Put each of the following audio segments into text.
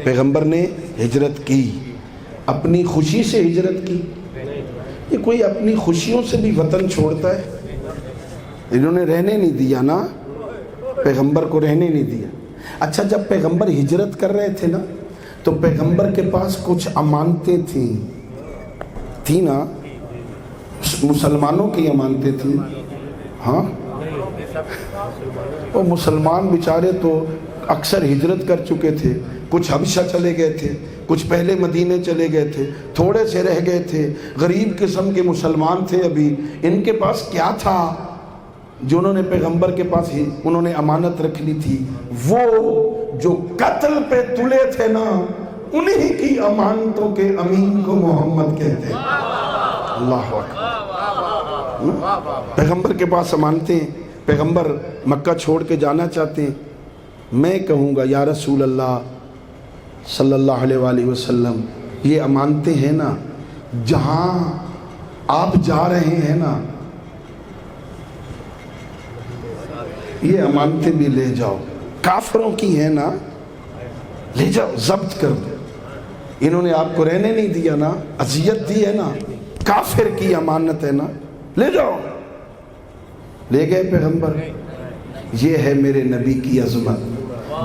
پیغمبر نے ہجرت کی، اپنی خوشی سے ہجرت کی۔ یہ کوئی اپنی خوشیوں سے بھی وطن چھوڑتا ہے؟ انہوں نے رہنے نہیں دیا نا، پیغمبر کو رہنے نہیں دیا۔ اچھا، جب پیغمبر ہجرت کر رہے تھے نا تو پیغمبر کے پاس کچھ امانتیں تھیں نا، مسلمانوں کی امانتیں تھیں۔ ہاں، وہ مسلمان بیچارے تو اکثر ہجرت کر چکے تھے، کچھ حبشہ چلے گئے تھے، کچھ پہلے مدینے چلے گئے تھے، تھوڑے سے رہ گئے تھے، غریب قسم کے مسلمان تھے ابھی۔ ان کے پاس کیا تھا جو انہوں نے پیغمبر کے پاس ہی انہوں نے امانت رکھ لی تھی؟ وہ جو قتل پہ تلے تھے نا، انہی کی امانتوں کے امین کو محمد کہتے ہیں۔ اللہ اکبر۔ پیغمبر کے پاس امانتیں، پیغمبر مکہ چھوڑ کے جانا چاہتے ہیں۔ میں کہوں گا یا رسول اللہ صلی اللہ علیہ وآلہ وسلم، یہ امانتیں ہیں نا، جہاں آپ جا رہے ہیں نا، یہ امانتیں بھی لے جاؤ۔ کافروں کی ہیں نا، لے جاؤ، ضبط کر دو۔ انہوں نے آپ کو رہنے نہیں دیا نا، اذیت دی ہے نا، کافر کی امانت ہے نا، لے جاؤ۔ لے گئے پیغمبر۔ یہ ہے میرے نبی کی عظمت،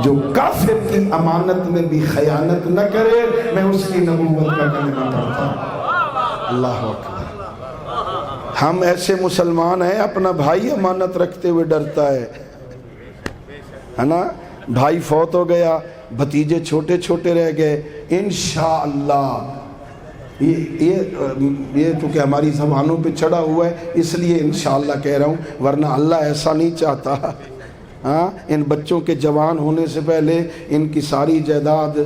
جو کافر کی امانت میں بھی خیانت نہ کرے، میں اس کی نبوت کا کلمہ پڑھتا ہوں۔ اللہ اکبر۔ ہم ایسے مسلمان ہیں، اپنا بھائی امانت رکھتے ہوئے ڈرتا ہے نا۔ بھائی فوت ہو گیا، بھتیجے چھوٹے چھوٹے رہ گئے، انشاءاللہ یہ تو کہ ہماری زبانوں پہ چڑھا ہوا ہے، اس لیے انشاءاللہ کہہ رہا ہوں، ورنہ اللہ ایسا نہیں چاہتا۔ ہاں، ان بچوں کے جوان ہونے سے پہلے ان کی ساری جائیداد،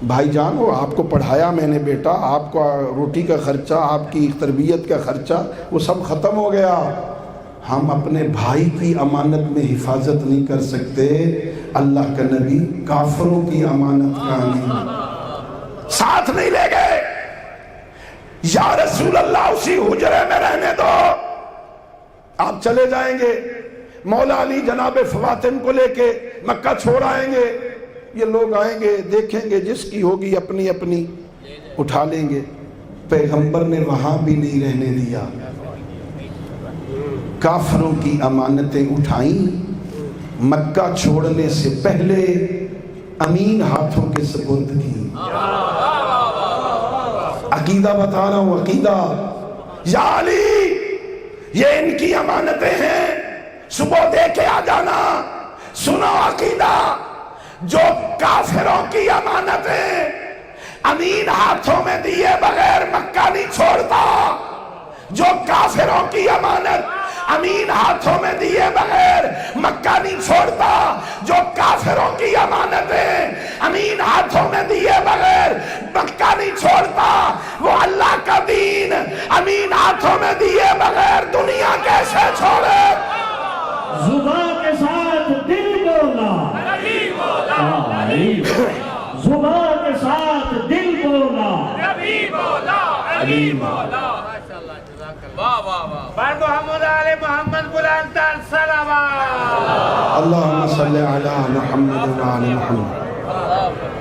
بھائی جان وہ آپ کو پڑھایا میں نے بیٹا، آپ کا روٹی کا خرچہ، آپ کی تربیت کا خرچہ، وہ سب ختم ہو گیا۔ ہم اپنے بھائی کی امانت میں حفاظت نہیں کر سکتے، اللہ کا نبی کافروں کی امانت کا نہیں، ساتھ نہیں لے گئے۔ یا رسول اللہ اسی حجرے میں رہنے دو، آپ چلے جائیں گے، مولا علی جناب فاطم کو لے کے مکہ چھوڑ آئیں گے، یہ لوگ آئیں گے دیکھیں گے، جس کی ہوگی اپنی اپنی اٹھا لیں گے۔ پیغمبر نے وہاں بھی نہیں رہنے دیا، کافروں کی امانتیں اٹھائیں، مکہ چھوڑنے سے پہلے امین ہاتھوں کے سپرد کی۔ عقیدہ بتا رہا ہوں، عقیدہ۔ یا علی، یہ ان کی امانتیں ہیں، صبح دے کے آ جانا۔ سنو عقیدہ، جو کافروں کی امانتیں امین ہاتھوں میں دیے بغیر مکہ نہیں چھوڑتا، جو کافروں کی امانت امین ہاتھوں میں دیے بغیر مکہ نہیں چھوڑتا، جو کافروں کی امانتیں امین ہاتھوں میں دیے بغیر مکہ نہیں چھوڑتا، وہ اللہ کا دین امین ہاتھوں میں دیے بغیر دنیا کیسے چھوڑے؟ زبان کے ساتھ دل بولنا، زبان کے ساتھ دل بولنا، بر محمد آل محمد بلندتر صلوات۔ اللہم صلی علی محمد و علی محمد۔